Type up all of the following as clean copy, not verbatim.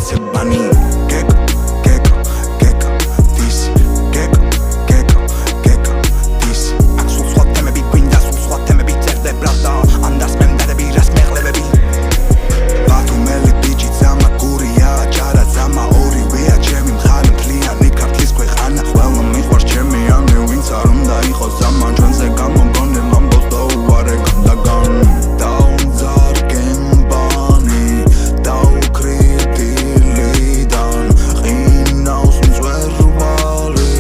მტაცებანი გეკა გეკა გეკა დისი გეკა გეკა გეკა დისი აქ სულ სხვა თემები გვინდა სულ სხვა თემები წერდე ბრატა ანდას მემდადები რას მეღლებები ბათუმელი ბიჭი ძამა გურია ჯარა ძამა ორივეა ჩემი მხარი მთლიანი ქართლის ქვეყანა ყველა მიყვარს ჩემი ანი ვინც არ უნდა იყოს ზამან ჩვენზე გამოგონილ ამბავს და უარე განდაგან დაუმძარგენ ბანი დაუქრიტილიდან ყინავს მწვერვალი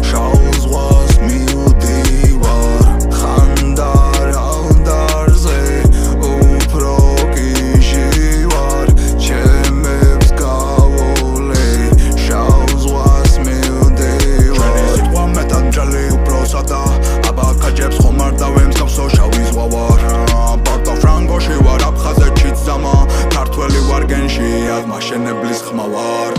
შავ ზღვას მივდივარ ხანდარავდარზე უფრო გიჟი ვარ ჩემებს გავოლე შავ ზღვას მივდივარ ჩვენი სიტყვა მეტად მჭალი უფრო სადა აბა კაჯებს ხომ არ დავემსგავსო შავი ზღვა ვარ პორტო ფრანგოში ვარ აფხაზეთშიც ზამა ქართველი ვარ გენში აზმა შენებლის ხმა ვარ